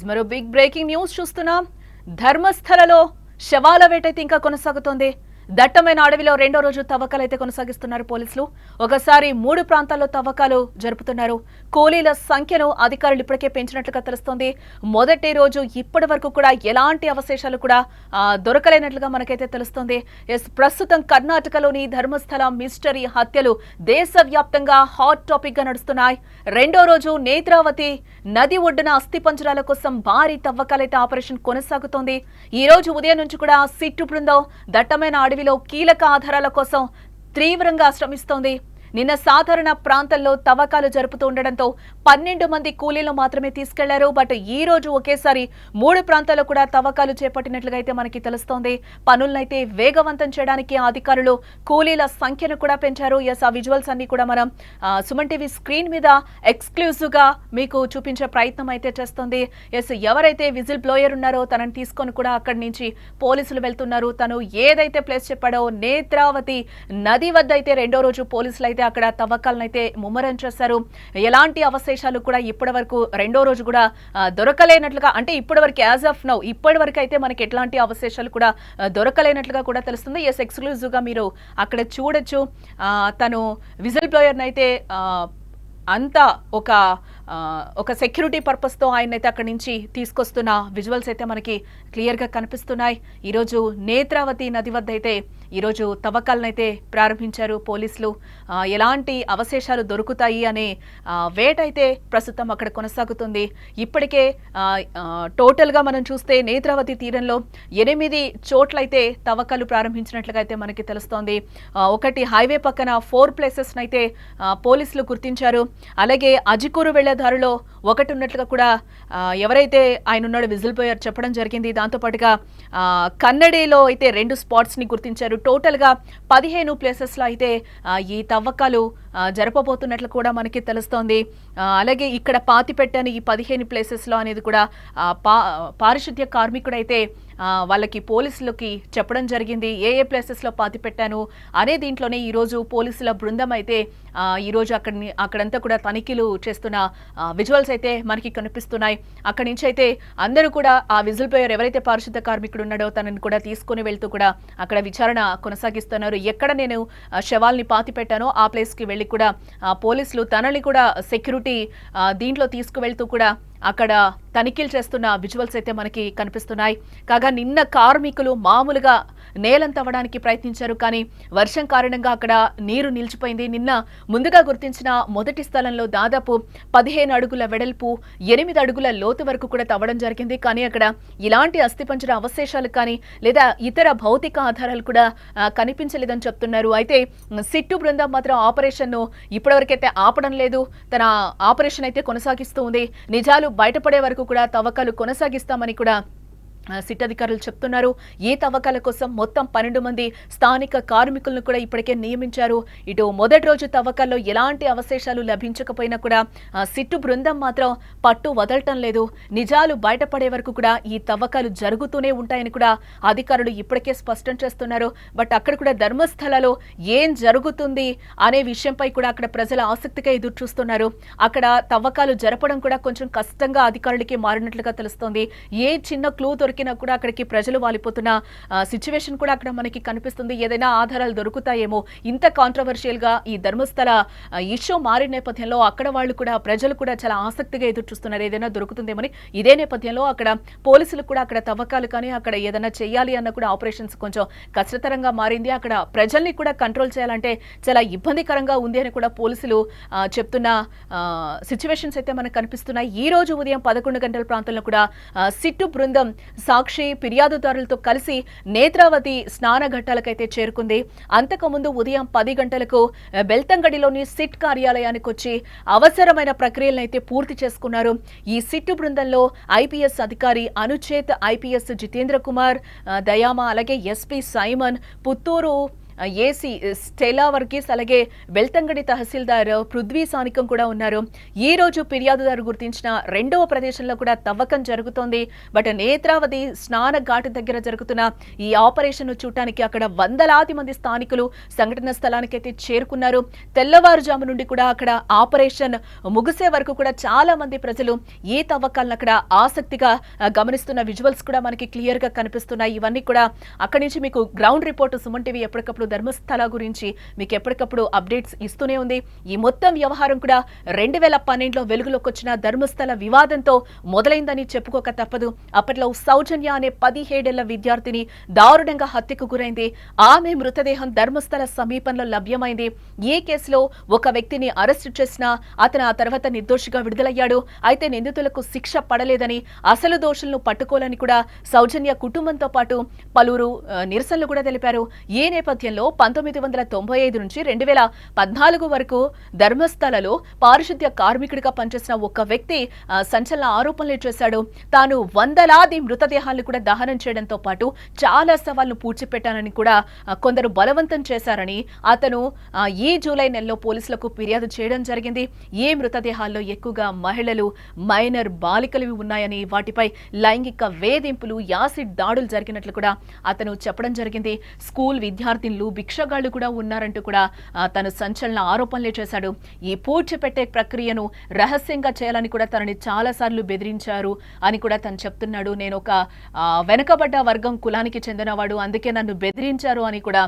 మరో big breaking news చూస్తున్నాం. ధర్మస్థలలో శవాల వేటైతే ఇంకా కొనసాగుతోంది. దట్టమైన అడవిలో రెండో రోజు తవ్వకాలైతే కొనసాగిస్తున్నారు పోలీసులు. ఒకసారి 3 ప్రాంతాల్లో తవ్వకాలు జరుపుతున్నారు. కూలీల సంఖ్యను అధికారులు ఇప్పటికే పెంచినట్లుగా తెలుస్తోంది. మొదటి రోజు ఇప్పటి వరకు కూడా ఎలాంటి అవశేషాలు కూడా దొరకలేనట్లుగా మనకైతే తెలుస్తోంది. ప్రస్తుతం కర్ణాటకలోని ధర్మస్థల మిస్టరీ హత్యలు దేశవ్యాప్తంగా హాట్ టాపిక్ గా నడుస్తున్నాయి. రెండో రోజు నేత్రావతి నది ఒడ్డున అస్థిపంజరాల కోసం భారీ తవ్వకాలైతే ఆపరేషన్ కొనసాగుతోంది. ఈ రోజు ఉదయం నుంచి కూడా సిట్టు బృందం దట్టమైన అడవిలో కీలక ఆధారాల కోసం తీవ్రంగా శ్రమిస్తోంది. నిన్న సాధారణ ప్రాంతాల్లో తవ్వకాలు జరుపుతూ ఉండడంతో 12 మంది కూలీలు మాత్రమే తీసుకెళ్లారు. బట్ ఈ రోజు ఒకేసారి 3 ప్రాంతాల్లో కూడా తవ్వకాలు చేపట్టినట్లుగా అయితే మనకి తెలుస్తోంది. పనులనైతే వేగవంతం చేయడానికి అధికారులు కూలీల సంఖ్యను కూడా పెంచారు. ఆ విజువల్స్ అన్ని కూడా మనం సుమన్ టీవీ స్క్రీన్ మీద ఎక్స్క్లూజివ్ గా మీకు చూపించే ప్రయత్నం అయితే చేస్తోంది. ఎవరైతే విజిల్ బ్లోయర్ ఉన్నారో తనని తీసుకొని కూడా అక్కడి నుంచి పోలీసులు వెళ్తున్నారు. తను ఏదైతే ప్లేస్ చెప్పాడో నేత్రావతి నది వద్ద అయితే రెండో రోజు పోలీసులు అయితే అక్కడ తవ్వకాలను అయితే ముమ్మరం చేశారు. ఎలాంటి అవశేషాలు కూడా ఇప్పటి వరకు రెండో రోజు కూడా దొరకలేనట్లుగా, అంటే ఇప్పటి వరకు యాజ్ ఆఫ్ నౌ ఇప్పటి వరకు అయితే మనకి ఎట్లాంటి అవశేషాలు కూడా దొరకలేనట్లుగా కూడా తెలుస్తుంది. ఎక్స్క్లూజివ్ గా మీరు అక్కడ చూడొచ్చు. తను విజిల్ బ్లోయర్ అయితే అంతా ఒక సెక్యూరిటీ పర్పస్ తో ఆయన అయితే అక్కడి నుంచి తీసుకొస్తున్న విజువల్స్ అయితే మనకి క్లియర్ గా కనిపిస్తున్నాయి. ఈరోజు నేత్రావతి నది వద్ద అయితే ఈరోజు తవ్వకాలను అయితే ప్రారంభించారు పోలీసులు. ఎలాంటి అవశేషాలు దొరుకుతాయి అనే వేట అయితే ప్రస్తుతం అక్కడ కొనసాగుతుంది. ఇప్పటికే టోటల్ గా మనం చూస్తే నేత్రావతి తీరంలో 8 చోట్లయితే తవ్వకాలు ప్రారంభించినట్లుగా అయితే మనకి తెలుస్తోంది. ఒకటి హైవే పక్కన 4 ప్లేసెస్ అయితే పోలీసులు గుర్తించారు. అలాగే అజికూరు వెళ్లే దారిలో ఒకటి ఉన్నట్లుగా కూడా ఎవరైతే ఆయన ఉన్నాడో విజిల్ బ్లోయర్ చెప్పడం జరిగింది. దాంతోపాటుగా కన్నడిలో అయితే 2 స్పాట్స్ ని గుర్తించారు. టోటల్ గా 15 ప్లేసెస్ లో అయితే ఈ తవ్వకాలు జరపబోతున్నట్లు కూడా మనకి తెలుస్తోంది. అలాగే ఇక్కడ పాతి పెట్టాను ఈ 15 ప్లేసెస్ లో అనేది కూడా పారిశుద్ధ్య కార్మికుడైతే వాళ్ళకి పోలీసులకి చెప్పడం జరిగింది. ఏ ప్లేసెస్ లో పాతి పెట్టాను అనే దీంట్లోనే ఈరోజు పోలీసుల బృందం అయితే ఈరోజు అక్కడంతా కూడా తనిఖీలు చేస్తున్న విజువల్స్ అయితే మనకి కనిపిస్తున్నాయి. అక్కడి నుంచి అయితే అందరూ కూడా ఆ విజిల్ బ్లోయర్ ఎవరైతే పారిశుద్ధ కార్మికుడు ఉన్నాడో తనని కూడా తీసుకుని వెళ్తూ కూడా అక్కడ విచారణ కొనసాగిస్తున్నారు. ఎక్కడ నేను శవాల్ని పాతి పెట్టానో ఆ ప్లేస్ కి వెళ్లి కూడా పోలీసులు తనని కూడా సెక్యూరిటీ దీంట్లో తీసుకువెళ్తూ కూడా అక్కడ తనిఖీలు చేస్తున్న విజువల్స్ అయితే మనకి కనిపిస్తున్నాయి. కాగా నిన్న కార్మికులు మామూలుగా నేలంతవ్వడానికి ప్రయత్నించారు. కానీ వర్షం కారణంగా అక్కడ నీరు నిలిచిపోయింది. నిన్న ముందుగా గుర్తించిన మొదటి స్థలంలో దాదాపు 15 అడుగుల వెడల్పు 8 అడుగుల లోతు వరకు కూడా తవ్వడం జరిగింది. కానీ అక్కడ ఇలాంటి అస్థిపంజర అవశేషాలు కానీ లేదా ఇతర భౌతిక ఆధారాలు కూడా కనిపించలేదని చెప్తున్నారు. అయితే సిట్టు బృందం మాత్రం ఆపరేషన్ ను ఇప్పటివరకైతే ఆపడం లేదు. తన ఆపరేషన్ అయితే కొనసాగిస్తూ ఉంది. నిజాలు బయటపడే వరకు కూడా తవ్వకాలు కొనసాగిస్తామని కూడా సిట్ అధికారులు చెప్తున్నారు. ఈ తవ్వకాల కోసం మొత్తం 12 మంది స్థానిక కార్మికులను కూడా ఇప్పటికే నియమించారు. ఇటు మొదటి రోజు తవ్వకాల్లో ఎలాంటి అవశేషాలు లభించకపోయినా కూడా సిట్టు బృందం మాత్రం పట్టు వదలటం లేదు. నిజాలు బయటపడే వరకు కూడా ఈ తవ్వకాలు జరుగుతూనే ఉంటాయని కూడా అధికారులు ఇప్పటికే స్పష్టం చేస్తున్నారు. బట్ అక్కడ కూడా ధర్మస్థలలో ఏం జరుగుతుంది అనే విషయంపై కూడా అక్కడ ప్రజల ఆసక్తిగా ఎదురు చూస్తున్నారు. అక్కడ తవ్వకాలు జరపడం కూడా కొంచెం కష్టంగా అధికారులకి మారినట్లుగా తెలుస్తోంది. ఏ చిన్న క్లూ దొరికినా కూడా అక్కడికి ప్రజలు వాలిపోతున్న సిచ్యువేషన్ కూడా అక్కడ మనకి కనిపిస్తుంది. ఏదైనా ఆధారాలు దొరుకుతాయేమో, ఇంత కాంట్రవర్షియల్ గా ఈ ధర్మస్థల ఇష్యూ మారిన నేపథ్యంలో అక్కడ వాళ్ళు కూడా ప్రజలు కూడా చాలా ఆసక్తిగా ఎదురు చూస్తున్నారు. ఏదైనా దొరుకుతుందేమని. ఇదే నేపథ్యంలో అక్కడ పోలీసులు కూడా అక్కడ తవ్వకాలు కానీ అక్కడ ఏదైనా చేయాలి అన్న కూడా ఆపరేషన్స్ కొంచెం కష్టతరంగా మారింది. అక్కడ ప్రజల్ని కూడా కంట్రోల్ చేయాలంటే చాలా ఇబ్బందికరంగా ఉంది అని కూడా పోలీసులు చెప్తున్న సిచ్యువేషన్స్ అయితే మనకు కనిపిస్తున్నాయి. ఈ రోజు ఉదయం 11 గంటల ప్రాంతంలో కూడా సిట్టు బృందం సాక్షి ఫిర్యాదుదారులతో కలిసి నేత్రావతి స్నాన ఘట్టాలకైతే చేరుకుంది. అంతకుముందు ఉదయం 10 గంటలకు బెల్తంగడిలోని సిట్ కార్యాలయానికి వచ్చి అవసరమైన ప్రక్రియలను అయితే పూర్తి చేసుకున్నారు. ఈ సిట్టు బృందంలో ఐపీఎస్ అధికారి అనుచేత్, ఐపీఎస్ జితేంద్ర కుమార్, దయామా, అలాగే SP Simon, Puttur AC Stella Varghese అలాగే బెల్తంగడి తహసీల్దార్ పృథ్వీ సానికం కూడా ఉన్నారు. ఈ రోజు ఫిర్యాదుదారు గుర్తించిన రెండవ ప్రదేశంలో కూడా తవ్వకం జరుగుతోంది. బట్ నేత్రావతి స్నాన ఘాటు దగ్గర జరుగుతున్న ఈ ఆపరేషన్ ను చూడటానికి అక్కడ వందలాది మంది స్థానికులు సంఘటన స్థలానికైతే చేరుకున్నారు. తెల్లవారుజాము నుండి కూడా అక్కడ ఆపరేషన్ ముగిసే వరకు కూడా చాలా మంది ప్రజలు ఈ తవ్వకాలను అక్కడ ఆసక్తిగా గమనిస్తున్న విజువల్స్ కూడా మనకి క్లియర్ గా కనిపిస్తున్నాయి. ఇవన్నీ కూడా అక్కడి నుంచి మీకు గ్రౌండ్ రిపోర్ట్ సుమన్ టీవీ ఎప్పటికప్పుడు ధర్మస్థల గురించి మీకు ఎప్పటికప్పుడు అప్డేట్స్ ఇస్తూనే ఉంది. ఈ మొత్తం వ్యవహారం కూడా 2012లో వెలుగులోకి వచ్చిన ధర్మస్థల వివాదంతో మొదలైందని చెప్పుకోక తప్పదు. అప్పట్లో సౌజన్య అనే 17 ఏళ్ల విద్యార్థిని దారుణంగా హత్యకు గురైంది. ఆమె మృతదేహం ధర్మస్థల సమీపంలో లభ్యమైంది. ఈ కేసులో ఒక వ్యక్తిని అరెస్టు చేసిన అతను ఆ తర్వాత నిర్దోషిగా విడుదలయ్యాడు. అయితే నిందితులకు శిక్ష పడలేదని, అసలు దోషులను పట్టుకోవాలని కూడా సౌజన్య కుటుంబంతో పాటు పలువురు నిరసనలు కూడా తెలిపారు. ఈ నేపథ్యంలో 1995 నుంచి 2014 వరకు ధర్మస్థలలో పారిశుద్ధ్య కార్మికుడిగా పనిచేసిన ఒక వ్యక్తి సంచలన ఆరోపణలు చేశాడు. తాను వందలాది మృతదేహాలను కూడా దహనం చేయడంతో పాటు చాలా సవాళ్లను పూడ్చిపెట్టానని కూడా కొందరు బలవంతం చేశారని అతను ఈ జూలై నెలలో పోలీసులకు ఫిర్యాదు చేయడం జరిగింది. ఈ మృతదేహాల్లో ఎక్కువగా మహిళలు, మైనర్ బాలికలు ఉన్నాయని, వాటిపై లైంగిక వేధింపులు, యాసిడ్ దాడులు జరిగినట్లు కూడా అతను చెప్పడం జరిగింది. స్కూల్ విద్యార్థినులు, భిక్షగాళ్లు కూడా ఉన్నారంటూ కూడా తను సంచలన ఆరోపణలే చేశాడు. ఈ పూడ్చిపెట్టే ప్రక్రియను రహస్యంగా చేయాలని కూడా తనని చాలా సార్లు బెదిరించారు అని కూడా తను చెప్తున్నాడు. నేను ఒక వెనుకబడ్డ వర్గం కులానికి చెందినవాడు, అందుకే నన్ను బెదిరించారు అని కూడా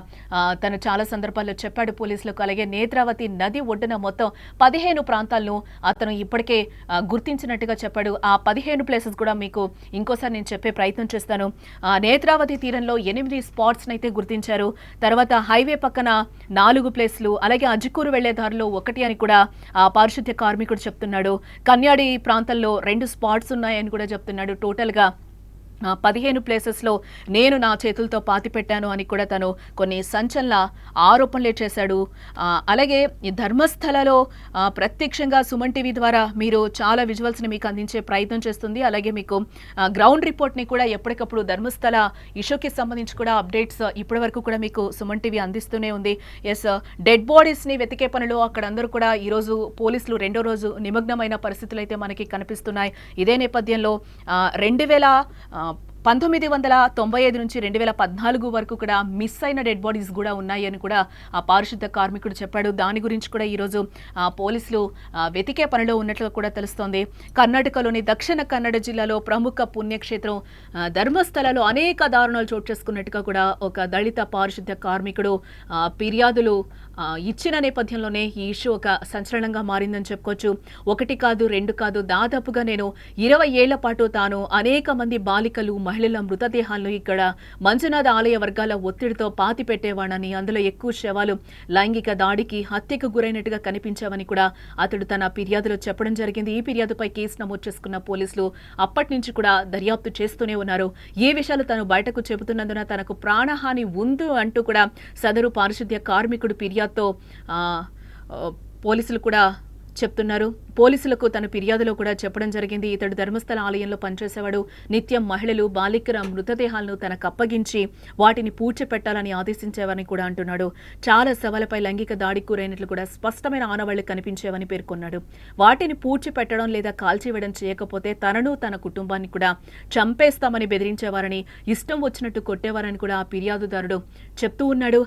తను చాలా సందర్భాల్లో చెప్పాడు పోలీసులకు. అలాగే నేత్రావతి నది ఒడ్డున మొత్తం 15 ప్రాంతాలను అతను ఇప్పటికే గుర్తించినట్టుగా చెప్పాడు. ఆ 15 ప్లేసెస్ కూడా మీకు ఇంకోసారి నేను చెప్పే ప్రయత్నం చేస్తాను. నేత్రావతి తీరంలో 8 స్పాట్స్ అయితే గుర్తించారు. తర్వాత హైవే పక్కన 4 ప్లేస్లు, అలాగే అజ్కూరు వెళ్లే దారిలో 1 అని కూడా పారిశుద్ధ్య కార్మికుడు చెప్తున్నాడు. కన్యాడి ప్రాంతంలో 2 స్పాట్స్ ఉన్నాయని కూడా చెప్తున్నాడు. టోటల్ గా 15 ప్లేసెస్లో నేను నా చేతులతో పాతి పెట్టాను అని కూడా తను కొన్ని సంచలన ఆరోపణలే చేశాడు. అలాగే ఈ ధర్మస్థలలో ప్రత్యక్షంగా సుమన్ టీవీ ద్వారా మీరు చాలా విజువల్స్ని మీకు అందించే ప్రయత్నం చేస్తుంది. అలాగే మీకు గ్రౌండ్ రిపోర్ట్ని కూడా ఎప్పటికప్పుడు ధర్మస్థల ఇష్యూకి సంబంధించి కూడా అప్డేట్స్ ఇప్పటి వరకు కూడా మీకు సుమన్ టీవీ అందిస్తూనే ఉంది. ఎస్, డెడ్ బాడీస్ని వెతికే పనిలో అక్కడ అందరూ కూడా ఈరోజు పోలీసులు రెండో రోజు నిమగ్నమైన పరిస్థితులు అయితే మనకి కనిపిస్తున్నాయి. ఇదే నేపథ్యంలో 1995 నుంచి 2014 వరకు కూడా మిస్ అయిన డెడ్ బాడీస్ కూడా ఉన్నాయని కూడా ఆ పారిశుద్ధ కార్మికుడు చెప్పాడు. దాని గురించి కూడా ఈరోజు పోలీసులు వెతికే పనిలో ఉన్నట్లు కూడా తెలుస్తోంది. కర్ణాటకలోని దక్షిణ కన్నడ జిల్లాలో ప్రముఖ పుణ్యక్షేత్రం ధర్మస్థలలో అనేక దారుణాలు చోటు చేసుకున్నట్టుగా కూడా ఒక దళిత పారిశుద్ధ కార్మికుడు ఫిర్యాదులు ఇచ్చిన నేపథ్యంలోనే ఈ ఇష్యూ ఒక సంచలనంగా మారిందని చెప్పుకోవచ్చు. 1 కాదు 2 కాదు, దాదాపుగా నేను 20 ఏళ్ల పాటు తాను అనేక మంది బాలికలు, మహిళల మృతదేహాలను ఇక్కడ మంజునాథ ఆలయ వర్గాల ఒత్తిడితో పాతి పెట్టేవాడని, అందులో ఎక్కువ శవాలు లైంగిక దాడికి, హత్యకు గురైనట్టుగా కనిపించావని కూడా అతడు తన ఫిర్యాదులో చెప్పడం జరిగింది. ఈ ఫిర్యాదుపై కేసు నమోదు చేసుకున్న పోలీసులు అప్పటి నుంచి కూడా దర్యాప్తు చేస్తూనే ఉన్నారు. ఈ విషయాలు తను బయటకు చెబుతున్నందున తనకు ప్రాణహాని ఉంది అంటూ కూడా సదరు పారిశుద్ధ్య కార్మికుడు ఫిర్యాదుతో పోలీసులు కూడా చెప్తున్నారు. పోలీసులకు తన ఫిర్యాదులో కూడా చెప్పడం జరిగింది. ఇతడు ధర్మస్థల ఆలయంలో పనిచేసేవాడు. నిత్యం మహిళలు, బాలికల మృతదేహాలను తనకు అప్పగించి వాటిని పూడ్చిపెట్టాలని ఆదేశించేవని కూడా అంటున్నాడు. చాలా సవాలపై లైంగిక దాడికి గురైనట్లు కూడా స్పష్టమైన ఆనవాళ్లు కనిపించేవని పేర్కొన్నాడు. వాటిని పూడ్చిపెట్టడం లేదా కాల్చివేయడం చేయకపోతే తనను, తన కుటుంబాన్ని కూడా చంపేస్తామని బెదిరించేవారని, ఇష్టం వచ్చినట్టు కొట్టేవారని కూడా ఆ ఫిర్యాదుదారుడు చెప్తూ ఉన్నాడు.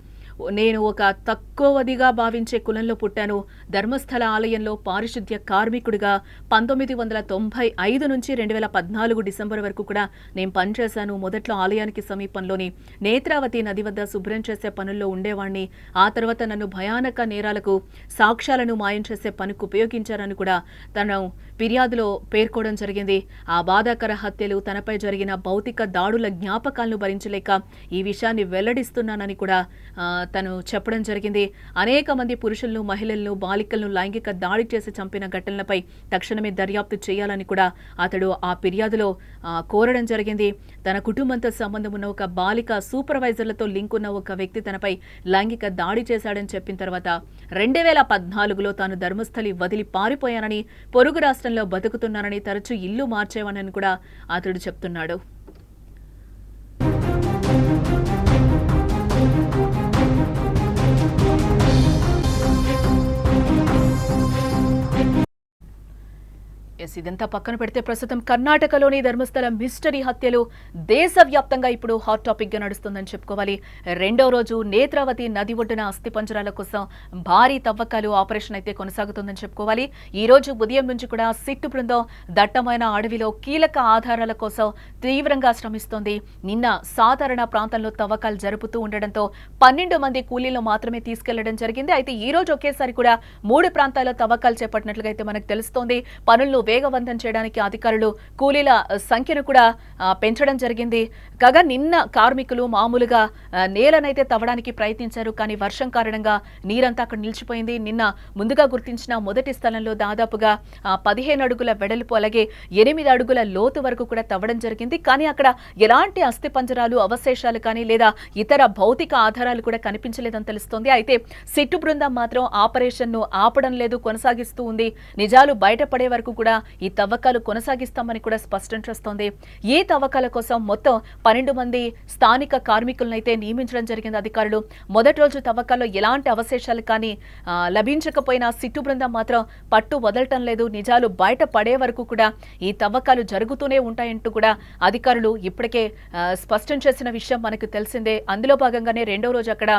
నేను ఒక తక్కువదిగా భావించే కులంలో పుట్టాను. ధర్మస్థల ఆలయంలో పారిశుద్ధ్య కార్మికుడిగా 1995 నుంచి 2014 డిసెంబర్ వరకు కూడా నేను పనిచేశాను. మొదట్లో ఆలయానికి సమీపంలోని నేత్రావతి నది వద్ద శుభ్రం చేసే పనుల్లో ఉండేవాణ్ణి. ఆ తర్వాత నన్ను భయానక నేరాలకు, సాక్ష్యాలను మాయం చేసే పనికి ఉపయోగించారని కూడా తను ఫిర్యాదులో పేర్కోవడం జరిగింది. ఆ బాధాకర హత్యలు, తనపై జరిగిన భౌతిక దాడుల జ్ఞాపకాలను భరించలేక ఈ విషయాన్ని వెల్లడిస్తున్నానని కూడా తను చెప్పడం జరిగింది. అనేక మంది పురుషులను, మహిళలను, బాలికలను లైంగిక దాడి చేసి చంపిన ఘటనలపై తక్షణమే దర్యాప్తు చేయాలని కూడా అతడు ఆ ఫిర్యాదులో కోరడం జరిగింది. తన కుటుంబంతో సంబంధం ఉన్న ఒక బాలిక, సూపర్వైజర్లతో లింక్ ఉన్న ఒక వ్యక్తి తనపై లైంగిక దాడి చేశాడని చెప్పిన తర్వాత 2014లో తాను ధర్మస్థలి వదిలి పారిపోయానని, పొరుగు రాష్ట్రంలో బతుకుతున్నానని, తరచూ ఇల్లు మార్చేవానని కూడా అతడు చెప్తున్నాడు. ఇదంతా పక్కన పెడితే ప్రస్తుతం కర్ణాటకలోని ధర్మస్థల మిస్టరీ హత్యలు దేశవ్యాప్తంగా ఇప్పుడు హాట్ టాపిక్ గా నడుస్తుందని చెప్పుకోవాలి. రెండో రోజు నేత్రావతి నది ఒడ్డున అస్థిపంజరాల కోసం భారీ తవ్వకాలు ఆపరేషన్ అయితే కొనసాగుతుందని చెప్పుకోవాలి. ఈ రోజు ఉదయం నుంచి కూడా సిట్టు బృందం దట్టమైన అడవిలో కీలక ఆధారాల కోసం తీవ్రంగా శ్రమిస్తోంది. నిన్న సాధారణ ప్రాంతంలో తవ్వకాలు జరుపుతూ ఉండడంతో 12 మంది కూలీలు మాత్రమే తీసుకెళ్లడం జరిగింది. అయితే ఈ రోజు ఒకేసారి కూడా 3 ప్రాంతాల్లో తవ్వకాలు చేపట్టినట్లుగా అయితే మనకు తెలుస్తోంది. పనులను వేగవంతం చేయడానికి అధికారులు కూలీల సంఖ్యను కూడా పెంచడం జరిగింది. కాగా నిన్న కార్మికులు మామూలుగా నేలనైతే తవ్వడానికి ప్రయత్నించారు. కానీ వర్షం కారణంగా నీరంతా అక్కడ నిలిచిపోయింది. నిన్న ముందుగా గుర్తించిన మొదటి స్థలంలో దాదాపుగా 15 అడుగుల వెడల్పు అలాగే 8 అడుగుల లోతు వరకు కూడా తవ్వడం జరిగింది. కానీ అక్కడ ఎలాంటి అస్థిపంజరాలు అవశేషాలు కానీ లేదా ఇతర భౌతిక ఆధారాలు కూడా కనిపించలేదని తెలుస్తోంది. అయితే సిట్టు బృందం మాత్రం ఆపరేషన్ ను ఆపడం లేదు, కొనసాగిస్తూ ఉంది. నిజాలు బయటపడే వరకు కూడా ఈ తవ్వకాలు కొనసాగిస్తామని కూడా స్పష్టం చేస్తోంది. ఈ తవ్వకాల కోసం మొత్తం 12 మంది స్థానిక కార్మికులనైతే నియమించడం జరిగింది అధికారులు. మొదటి రోజు తవ్వకాల్లో ఎలాంటి అవశేషాలు కానీ లభించకపోయినా సిట్టు బృందం మాత్రం పట్టు వదలటం లేదు. నిజాలు బయట పడే వరకు కూడా ఈ తవ్వకాలు జరుగుతూనే ఉంటాయంటూ కూడా అధికారులు ఇప్పటికే స్పష్టం చేసిన విషయం మనకు తెలిసిందే. అందులో భాగంగానే రెండో రోజు అక్కడ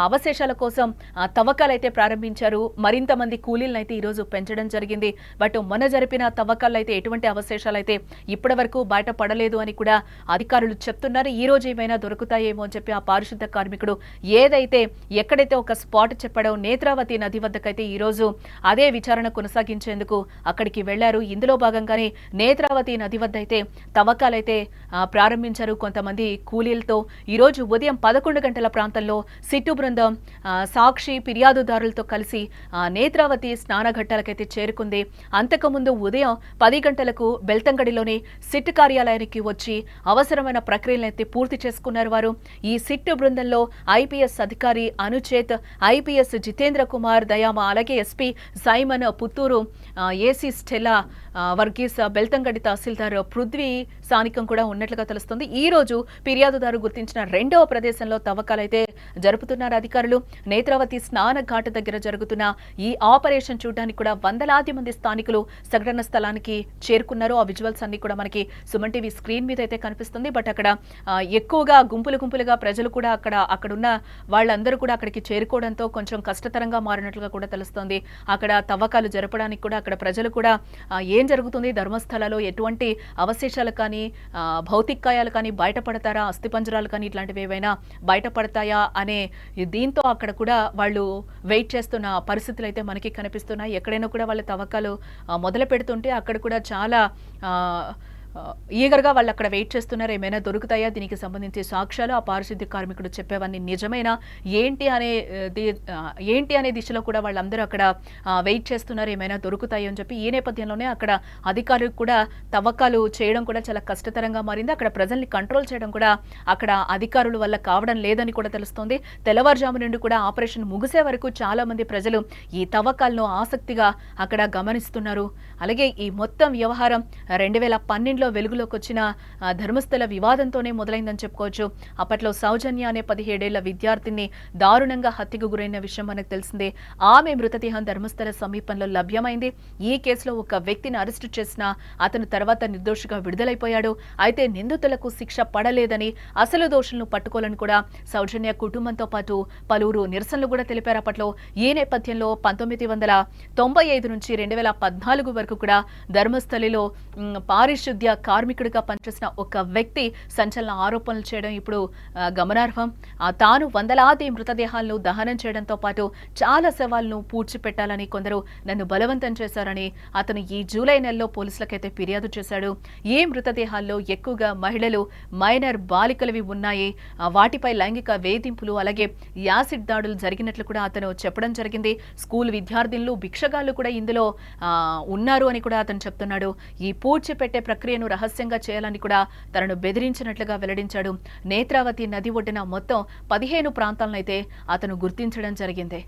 అవశేషాల కోసం తవ్వకాలు అయితే ప్రారంభించారు. మరింత మంది కూలీలను అయితే ఈ రోజు పెంచడం జరిగింది. బట్ మొన్న జరిపిన తవ్వకాల్లో అయితే ఎటువంటి అవశేషాలు అయితే ఇప్పటి వరకు బయటపడలేదు అని కూడా అధికారులు చెప్తున్నారు. ఈ రోజు ఏమైనా దొరుకుతాయేమో అని చెప్పి ఆ పారిశుద్ధ కార్మికుడు ఏదైతే ఎక్కడైతే ఒక స్పాట్ చెప్పాడో నేత్రావతి నది వద్దకైతే ఈ రోజు అదే విచారణ కొనసాగించేందుకు అక్కడికి వెళ్లారు. ఇందులో భాగంగానే నేత్రావతి నది వద్ద అయితే తవ్వకాలైతే ప్రారంభించారు కొంతమంది కూలీలతో. ఈ రోజు ఉదయం 11 గంటల ప్రాంతంలో సిట్టు బృందం సాక్షి ఫిర్యాదుదారులతో కలిసి నేత్రావతి స్నానఘట్టాలకైతే చేరుకుంది. అంతకుముందు ఉదయం 10 గంటలకు బెల్తంగడిలోని సిట్ కార్యాలయానికి వచ్చి అవసరమైన ప్రక్రియలైతే పూర్తి చేసుకున్నారు వారు. ఈ సిట్టు బృందంలో ఐపీఎస్ అధికారి అనుచేత్, ఐపీఎస్ జితేంద్ర కుమార్ దయామ, అలాగే SP Simon, Puttur AC Stella Varghese, Belthangady తహసీల్దార్ పృథ్వీ స్థానికం కూడా ఉన్నట్లుగా తెలుస్తుంది. ఈ రోజు ఫిర్యాదుదారు గుర్తించిన రెండవ ప్రదేశంలో తవ్వకాలైతే జరుపుతున్నారు అధికారులు. నేత్రావతి స్నాన ఘాట్ దగ్గర జరుగుతున్న ఈ ఆపరేషన్ చూడడానికి కూడా వందలాది మంది స్థానికులు సంఘటన స్థలానికి చేరుకున్నారు. ఆ విజువల్స్ అన్ని కూడా మనకి సుమన్ టీవీ స్క్రీన్ మీద అయితే కనిపిస్తుంది. బట్ అక్కడ ఎక్కువగా గుంపులుగా ప్రజలు కూడా అక్కడున్న వాళ్ళందరూ కూడా అక్కడికి చేరుకోవడంతో కొంచెం కష్టతరంగా మారినట్లుగా కూడా తెలుస్తోంది. అక్కడ తవ్వకాలు జరపడానికి కూడా అక్కడ ప్రజలు కూడా ఏం జరుగుతుంది, ధర్మస్థలలో ఎటువంటి అవశేషాలు కానీ భౌతికాయాలు కానీ బయటపడతారా, అస్థిపంజరాలు కానీ ఇట్లాంటివి ఏవైనా బయటపడతాయా అనే దీంతో అక్కడ కూడా వాళ్ళు వెయిట్ చేస్తున్న పరిస్థితులు అయితే మనకి కనిపిస్తున్నాయి. ఎక్కడైనా కూడా వాళ్ళ తవ్వకాలు మొదలు పెడుతుంటే అక్కడ కూడా చాలా ఈగర్గా వాళ్ళు అక్కడ వెయిట్ చేస్తున్నారు. ఏమైనా దొరుకుతాయా, దీనికి సంబంధించి సాక్ష్యాలు ఆ పారిశుద్ధ్య కార్మికుడు చెప్పేవన్నీ నిజమైనా ఏంటి అనే దిశలో కూడా వాళ్ళందరూ అక్కడ వెయిట్ చేస్తున్నారు. ఏమైనా దొరుకుతాయి అని చెప్పి ఈ నేపథ్యంలోనే అక్కడ అధికారులు కూడా తవ్వకాలు చేయడం కూడా చాలా కష్టతరంగా మారింది. అక్కడ ప్రజల్ని కంట్రోల్ చేయడం కూడా అక్కడ అధికారుల వల్ల కావడం లేదని కూడా తెలుస్తోంది. తెల్లవారుజాము నుండి కూడా ఆపరేషన్ ముగిసే వరకు చాలా మంది ప్రజలు ఈ తవ్వకాలను ఆసక్తిగా అక్కడ గమనిస్తున్నారు. అలాగే ఈ మొత్తం వ్యవహారం 2012లో వెలుగులోకి వచ్చిన ధర్మస్థల వివాదంతోనే మొదలైందని చెప్పుకోవచ్చు. అప్పట్లో సౌజన్య అనే 17 ఏళ్ల విద్యార్థిని దారుణంగా హత్యకు గురైన విషయం మనకు తెలిసిందే. ఆమె మృతదేహం ధర్మస్థల సమీపంలో లభ్యమైంది. ఈ కేసులో ఒక వ్యక్తిని అరెస్టు చేసిన అతను తర్వాత నిర్దోషిగా విడుదలైపోయాడు. అయితే నిందితులకు శిక్ష పడలేదని, అసలు దోషులను పట్టుకోవాలని కూడా సౌజన్య కుటుంబంతో పాటు పలువురు నిరసనలు కూడా తెలిపారు అప్పట్లో. ఈ నేపథ్యంలో 1995 నుంచి 2014 వరకు కూడా ధర్మస్థలిలో పారిశుద్ధ్య కార్మికుడిగా పనిచేసిన ఒక వ్యక్తి సంచలన ఆరోపణలు చేయడం ఇప్పుడు గమనార్హం. తాను వందలాది మృతదేహాలను దహనం చేయడంతో పాటు చాలా శవాలను పూడ్చిపెట్టాలని కొందరు నన్ను బలవంతం చేశారని అతను ఈ జూలై నెలలో పోలీసులకైతే ఫిర్యాదు చేశాడు. ఈ మృతదేహాల్లో ఎక్కువగా మహిళలు, మైనర్ బాలికలవి ఉన్నాయి. వాటిపై లైంగిక వేధింపులు అలాగే యాసిడ్ దాడులు జరిగినట్లు కూడా అతను చెప్పడం జరిగింది. స్కూల్ విద్యార్థినులు, భిక్షగాళ్లు కూడా ఇందులో ఉన్నారు అని కూడా అతను చెప్తున్నాడు. ఈ పూడ్చిపెట్టే ప్రక్రియను రహస్యంగా చేయాలని కూడా తనను బెదిరించినట్లుగా వెల్లడించాడు. నేత్రావతి నది ఒడ్డున మొత్తం 15 ప్రాంతాలనైతే అతను గుర్తించడం జరిగింది.